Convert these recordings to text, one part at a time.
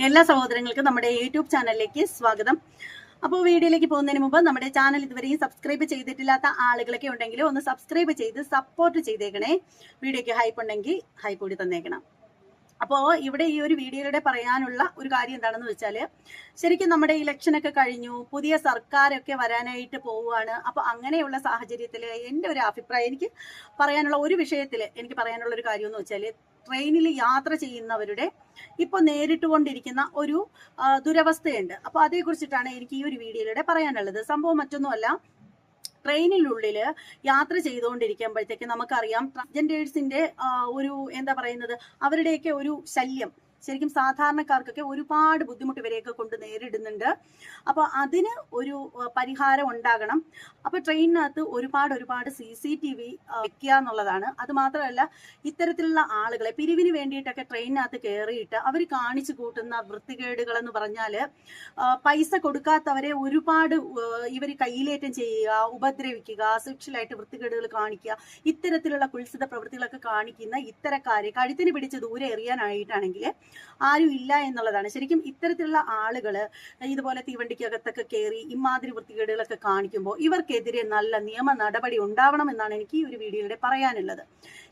എല്ലാ സഹോദരങ്ങൾക്കും നമ്മുടെ യൂട്യൂബ് ചാനലിലേക്ക് സ്വാഗതം. അപ്പോൾ വീഡിയോയിലേക്ക് പോകുന്നതിന് മുമ്പ് നമ്മുടെ ചാനൽ ഇതുവരെയും സബ്സ്ക്രൈബ് ചെയ്തിട്ടില്ലാത്ത ആളുകളൊക്കെ ഉണ്ടെങ്കിൽ ഒന്ന് സബ്സ്ക്രൈബ് ചെയ്ത് സപ്പോർട്ട് ചെയ്തേക്കണേ. വീഡിയോയ്ക്ക് ഹൈപ്പ് ഉണ്ടെങ്കിൽ ഹൈപ്പ് കൂടി തന്നേക്കണം. അപ്പോൾ ഇവിടെ ഈ ഒരു വീഡിയോയിലൂടെ പറയാനുള്ള ഒരു കാര്യം എന്താണെന്ന് വെച്ചാൽ, ശരിക്കും നമ്മുടെ ഇലക്ഷനൊക്കെ കഴിഞ്ഞു, പുതിയ സർക്കാരൊക്കെ വരാനായിട്ട് പോവുകയാണ്. അപ്പോൾ അങ്ങനെയുള്ള സാഹചര്യത്തിൽ എൻ്റെ ഒരു അഭിപ്രായം, എനിക്ക് പറയാനുള്ള ഒരു വിഷയത്തിൽ എനിക്ക് പറയാനുള്ള ഒരു കാര്യം എന്ന് വെച്ചാൽ, ട്രെയിനിൽ യാത്ര ചെയ്യുന്നവരുടെ ഇപ്പോൾ നേരിട്ടുകൊണ്ടിരിക്കുന്ന ഒരു ദുരവസ്ഥയുണ്ട്. അപ്പോൾ അതേക്കുറിച്ചിട്ടാണ് എനിക്ക് ഈ ഒരു വീഡിയോയിലൂടെ പറയാനുള്ളത്. സംഭവം മറ്റൊന്നുമല്ല, ട്രെയിനിനുള്ളിൽ യാത്ര ചെയ്തുകൊണ്ടിരിക്കുമ്പോഴത്തേക്ക് നമുക്കറിയാം ട്രാൻസ്ജെൻഡേഴ്സിന്റെ ഒരു എന്താ പറയുന്നത്, അവരുടെയൊക്കെ ഒരു ശല്യം ശരിക്കും സാധാരണക്കാർക്കൊക്കെ ഒരുപാട് ബുദ്ധിമുട്ട് ഇവരെയൊക്കെ കൊണ്ട് നേരിടുന്നുണ്ട്. അപ്പോൾ അതിന് ഒരു പരിഹാരം ഉണ്ടാകണം. അപ്പോൾ ട്രെയിനിനകത്ത് ഒരുപാട് CCTV വെക്കുക എന്നുള്ളതാണ്. അത് മാത്രമല്ല, ഇത്തരത്തിലുള്ള ആളുകളെ പിരിവിന് വേണ്ടിയിട്ടൊക്കെ ട്രെയിനിനകത്ത് കയറിയിട്ട് അവർ കാണിച്ചു കൂട്ടുന്ന വൃത്തികേടുകൾ എന്ന് പറഞ്ഞാൽ, പൈസ കൊടുക്കാത്തവരെ ഒരുപാട് ഇവർ കയ്യിലേറ്റം ചെയ്യുക, ഉപദ്രവിക്കുക, സെക്ഷലായിട്ട് വൃത്തികേടുകൾ കാണിക്കുക, ഇത്തരത്തിലുള്ള കുൽസിത പ്രവൃത്തികളൊക്കെ കാണിക്കുന്ന ഇത്തരക്കാരെ കഴുത്തിന് പിടിച്ച് ദൂരെ എറിയാനായിട്ടാണെങ്കിൽ ആരും ഇല്ല എന്നുള്ളതാണ്. ശരിക്കും ഇത്തരത്തിലുള്ള ആളുകൾ ഇതുപോലെ തീവണ്ടിക്കകത്തൊക്കെ കയറി ഇമാതിരി വൃത്തികേടുകളൊക്കെ കാണിക്കുമ്പോൾ ഇവർക്കെതിരെ നല്ല നിയമ നടപടി ഉണ്ടാവണം എന്നാണ് എനിക്ക് ഈ ഒരു വീഡിയോയിലൂടെ പറയാനുള്ളത്.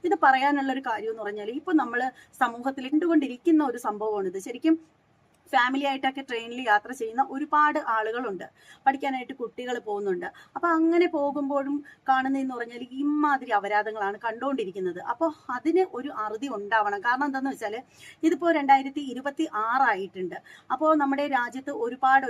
ഇത് പറയാനുള്ള ഒരു കാര്യം എന്ന് പറഞ്ഞാൽ, ഇപ്പൊ നമ്മൾ സമൂഹത്തിൽ കണ്ടുകൊണ്ടിരിക്കുന്ന ഒരു സംഭവമാണിത്. ശരിക്കും ഫാമിലി ആയിട്ടൊക്കെ ട്രെയിനിൽ യാത്ര ചെയ്യുന്ന ഒരുപാട് ആളുകളുണ്ട്, പഠിക്കാനായിട്ട് കുട്ടികൾ പോകുന്നുണ്ട്. അപ്പൊ അങ്ങനെ പോകുമ്പോഴും കാണുന്നതെന്ന് പറഞ്ഞാൽ ഇമാതിരി അപരാധങ്ങളാണ് കണ്ടുകൊണ്ടിരിക്കുന്നത്. അപ്പോൾ അതിന് ഒരു അറുതി ഉണ്ടാവണം. കാരണം എന്താന്ന് വെച്ചാൽ, ഇതിപ്പോ 2026 ആയിട്ടുണ്ട്. അപ്പോൾ നമ്മുടെ രാജ്യത്ത് ഒരുപാട്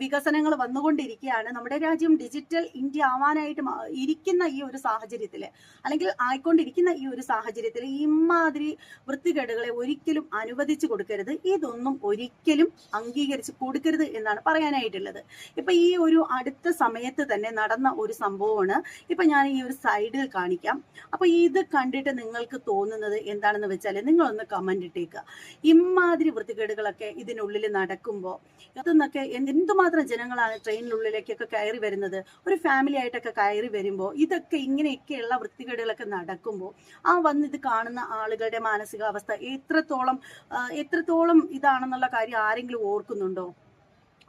വികസനങ്ങൾ വന്നുകൊണ്ടിരിക്കുകയാണ്. നമ്മുടെ രാജ്യം ഡിജിറ്റൽ ഇന്ത്യ ആവാനായിട്ട് ഇരിക്കുന്ന ഈ ഒരു സാഹചര്യത്തിൽ, അല്ലെങ്കിൽ ആയിക്കൊണ്ടിരിക്കുന്ന ഈ ഒരു സാഹചര്യത്തിൽ ഇമാതിരി വൃത്തികേടുകളെ ഒരിക്കലും അനുവദിച്ചു കൊടുക്കരുത്. ഇതൊന്നും ഒരിക്കലും അംഗീകരിച്ച് കൊടുക്കരുത് എന്നാണ് പറയാനായിട്ടുള്ളത്. ഇപ്പൊ ഈ ഒരു അടുത്ത സമയത്ത് തന്നെ നടന്ന ഒരു സംഭവമാണ് ഇപ്പൊ ഞാൻ ഈ ഒരു സൈഡിൽ കാണിക്കാം. അപ്പൊ ഇത് കണ്ടിട്ട് നിങ്ങൾക്ക് തോന്നുന്നത് എന്താണെന്ന് വെച്ചാൽ, നിങ്ങളൊന്ന് കമന്റ് ഇട്ടേക്കുക. ഇമാതിരി വൃത്തികേടുകളൊക്കെ ഇതിനുള്ളിൽ നടക്കുമ്പോൾ ഇതെന്നൊക്കെ എന്തുമാത്രം ജനങ്ങളാണ് ട്രെയിനിനുള്ളിലേക്കൊക്കെ കയറി വരുന്നത്. ഒരു ഫാമിലി ആയിട്ടൊക്കെ കയറി വരുമ്പോൾ ഇതൊക്കെ ഇങ്ങനെയൊക്കെയുള്ള വൃത്തികേടുകളൊക്കെ നടക്കുമ്പോൾ ആ വന്ന് ഇത് കാണുന്ന ആളുകളുടെ മാനസികാവസ്ഥ എത്രത്തോളം ഇതാണെന്നുള്ള കാര്യം ആരെങ്കിലും ഓർക്കുന്നുണ്ടോ?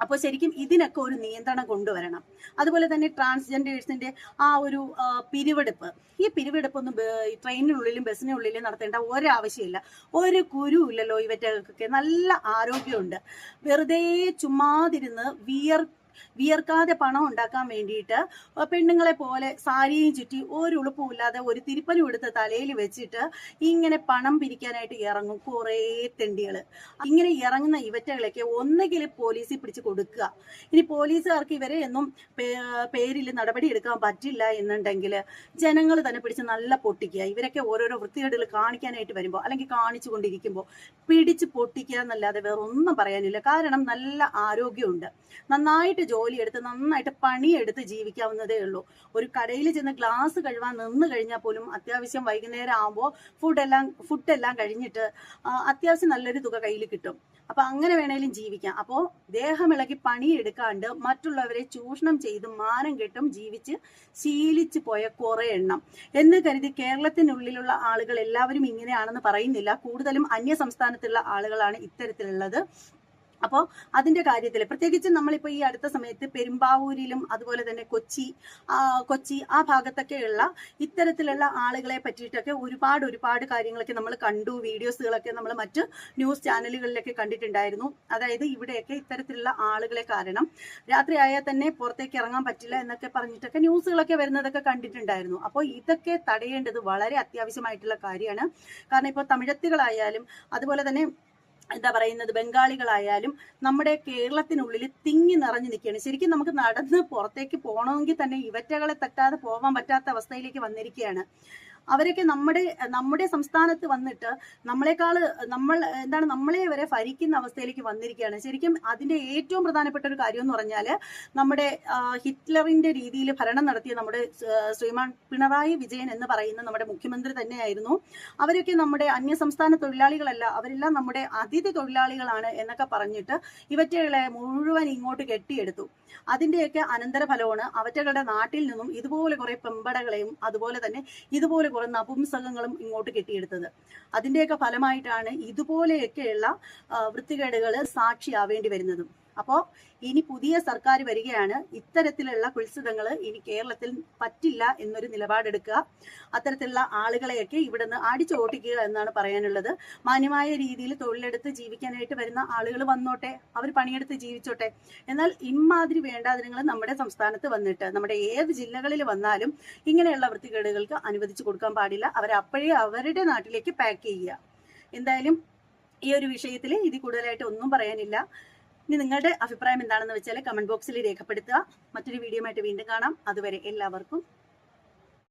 അപ്പോൾ ശരിക്കും ഇതിനൊക്കെ ഒരു നിയന്ത്രണം കൊണ്ടുവരണം. അതുപോലെ തന്നെ ട്രാൻസ്ജെൻഡേഴ്സിന്റെ ആ ഒരു പിരിവെടുപ്പ്, ഈ പിരിവെടുപ്പൊന്നും ട്രെയിനിനുള്ളിലും ബസ്സിനുള്ളിലും നടത്തേണ്ട ഒരാവശ്യമില്ല. ഒരു കുരുവില്ലല്ലോ ഇവറ്റകൾക്കൊക്കെ. നല്ല ആരോഗ്യമുണ്ട്. വെറുതെ ചുമ്മാതിരുന്ന് വിയർക്കാതെ പണം ഉണ്ടാക്കാൻ വേണ്ടിയിട്ട് പെണ്ണുങ്ങളെ പോലെ സാരിയും ചുറ്റി ഒരു ഉളുപ്പുമില്ലാതെ ഒരു തിരുപ്പനും എടുത്ത് തലയിൽ വെച്ചിട്ട് ഇങ്ങനെ പണം പിരിക്കാനായിട്ട് ഇറങ്ങും കുറേ തെണ്ടികൾ. ഇങ്ങനെ ഇറങ്ങുന്ന ഇവറ്റകളൊക്കെ ഒന്നുകിൽ പോലീസിൽ പിടിച്ച് കൊടുക്കുക. ഇനി പോലീസുകാർക്ക് ഇവരെ ഒന്നും പേരിൽ നടപടി എടുക്കാൻ പറ്റില്ല എന്നുണ്ടെങ്കിൽ ജനങ്ങൾ തന്നെ പിടിച്ച് നല്ല പൊട്ടിക്കുക. ഇവരൊക്കെ ഓരോരോ വൃത്തികേടുകൾ കാണിക്കാനായിട്ട് വരുമ്പോൾ, അല്ലെങ്കിൽ കാണിച്ചു കൊണ്ടിരിക്കുമ്പോൾ പിടിച്ച് പൊട്ടിക്കുക എന്നല്ലാതെ വേറെ ഒന്നും പറയാനില്ല. കാരണം നല്ല ആരോഗ്യമുണ്ട്, നന്നായിട്ട് ജോലിയെടുത്ത് നന്നായിട്ട് പണിയെടുത്ത് ജീവിക്കാവുന്നതേ ഉള്ളൂ. ഒരു കടയിൽ ചെന്ന് ഗ്ലാസ് കഴുകാൻ നിന്ന് കഴിഞ്ഞാൽ പോലും അത്യാവശ്യം വൈകുന്നേരം ആകുമ്പോൾ ഫുഡെല്ലാം കഴിഞ്ഞിട്ട് അത്യാവശ്യം നല്ലൊരു തുക കയ്യിൽ കിട്ടും. അപ്പൊ അങ്ങനെ വേണേലും ജീവിക്കാം. അപ്പോൾ ദേഹമിളകി പണിയെടുക്കാണ്ട് മറ്റുള്ളവരെ ചൂഷണം ചെയ്ത് മാനം കെട്ടും ജീവിച്ച് ശീലിച്ചു പോയ കുറെ എണ്ണം എന്ന് കരുതി കേരളത്തിനുള്ളിലുള്ള ആളുകൾ എല്ലാവരും ഇങ്ങനെയാണെന്ന് പറയുന്നില്ല. കൂടുതലും അന്യ സംസ്ഥാനത്തുള്ള ആളുകളാണ് ഇത്തരത്തിലുള്ളത്. അപ്പോൾ അതിന്റെ കാര്യത്തിൽ പ്രത്യേകിച്ച് നമ്മളിപ്പോ ഈ അടുത്ത സമയത്ത് പെരുമ്പാവൂരിലും അതുപോലെ തന്നെ കൊച്ചി ആ ഭാഗത്തൊക്കെയുള്ള ഇത്തരത്തിലുള്ള ആളുകളെ പറ്റിയിട്ടൊക്കെ ഒരുപാട് കാര്യങ്ങളൊക്കെ നമ്മൾ കണ്ടു. വീഡിയോസുകളൊക്കെ നമ്മൾ മറ്റ് ന്യൂസ് ചാനലുകളിലൊക്കെ കണ്ടിട്ടുണ്ടായിരുന്നു. അതായത് ഇവിടെയൊക്കെ ഇത്തരത്തിലുള്ള ആളുകളെ കാരണം രാത്രി ആയാൽ തന്നെ പുറത്തേക്ക് ഇറങ്ങാൻ പറ്റില്ല എന്നൊക്കെ പറഞ്ഞിട്ടൊക്കെ ന്യൂസുകളൊക്കെ വരുന്നതൊക്കെ കണ്ടിട്ടുണ്ടായിരുന്നു. അപ്പോൾ ഇതൊക്കെ തടയേണ്ടത് വളരെ അത്യാവശ്യമായിട്ടുള്ള കാര്യമാണ്. കാരണം ഇപ്പോൾ തമിഴത്തുകളായാലും അതുപോലെ തന്നെ എന്താ പറയുന്നത് ബംഗാളികളായാലും നമ്മുടെ കേരളത്തിനുള്ളിൽ തിങ്ങി നിറഞ്ഞു നിൽക്കുകയാണ്. ശരിക്കും നമുക്ക് നടന്ന് പുറത്തേക്ക് പോകണമെങ്കിൽ തന്നെ ഇവറ്റകളെ തട്ടാതെ പോകാൻ പറ്റാത്ത അവസ്ഥയിലേക്ക് വന്നിരിക്കുകയാണ്. അവരൊക്കെ നമ്മുടെ സംസ്ഥാനത്ത് വന്നിട്ട് നമ്മളെ വരെ ഭരിക്കുന്ന അവസ്ഥയിലേക്ക് വന്നിരിക്കുകയാണ്. ശരിക്കും അതിന്റെ ഏറ്റവും പ്രധാനപ്പെട്ട ഒരു കാര്യം എന്ന് പറഞ്ഞാൽ, നമ്മുടെ ഹിറ്റ്ലറിന്റെ രീതിയിൽ ഭരണം നടത്തിയ നമ്മുടെ ശ്രീമാൻ പിണറായി വിജയൻ എന്ന് പറയുന്ന നമ്മുടെ മുഖ്യമന്ത്രി തന്നെയായിരുന്നു. അവരൊക്കെ നമ്മുടെ അന്യസംസ്ഥാന തൊഴിലാളികളല്ല, അവരെല്ലാം നമ്മുടെ അതിഥി തൊഴിലാളികളാണ് എന്നൊക്കെ പറഞ്ഞിട്ട് ഇവറ്റകളെ മുഴുവൻ ഇങ്ങോട്ട് കെട്ടിയെടുത്തു. അതിന്റെയൊക്കെ അനന്തരഫലമാണ് അവറ്റകളുടെ നാട്ടിൽ നിന്നും ഇതുപോലെ കുറെ പെമ്പടകളെയും അതുപോലെ തന്നെ ഇതുപോലെ കുറെ നപുംസകങ്ങളും ഇങ്ങോട്ട് കെട്ടിയെടുത്തത്. അതിന്റെയൊക്കെ ഫലമായിട്ടാണ് ഇതുപോലെയൊക്കെയുള്ള വൃത്തികേടുകൾ സാക്ഷിയാവേണ്ടി വരുന്നതും. അപ്പോൾ ഇനി പുതിയ സർക്കാർ വരികയാണ്, ഇത്തരത്തിലുള്ള കുത്സിതങ്ങൾ ഇനി കേരളത്തിൽ പറ്റില്ല എന്നൊരു നിലപാടെടുക്കുക. അത്തരത്തിലുള്ള ആളുകളെയൊക്കെ ഇവിടുന്ന് അടിച്ചോട്ടിക്കുക എന്നാണ് പറയാനുള്ളത്. മാന്യമായ രീതിയിൽ തൊഴിലെടുത്ത് ജീവിക്കാനായിട്ട് വരുന്ന ആളുകൾ വന്നോട്ടെ, അവർ പണിയെടുത്ത് ജീവിച്ചോട്ടെ. എന്നാൽ ഇമാതിരി വേണ്ടാതിനങ്ങൾ നമ്മുടെ സംസ്ഥാനത്ത് വന്നിട്ട് നമ്മുടെ ഏത് ജില്ലകളിൽ വന്നാലും ഇങ്ങനെയുള്ള വൃത്തികേടുകൾക്ക് അനുവദിച്ചു കൊടുക്കാൻ പാടില്ല. അവരപ്പോഴേ അവരുടെ നാട്ടിലേക്ക് പാക്ക് ചെയ്യുക. എന്തായാലും ഈ ഒരു വിഷയത്തിൽ ഇതിൽ കൂടുതലായിട്ട് ഒന്നും പറയാനില്ല. ഇനി നിങ്ങളുടെ അഭിപ്രായം എന്താണെന്ന് വെച്ചാൽ കമന്റ് ബോക്സിൽ രേഖപ്പെടുത്തുക. മറ്റൊരു വീഡിയോ ആയിട്ട് വീണ്ടും കാണാം. അതുവരെ എല്ലാവർക്കും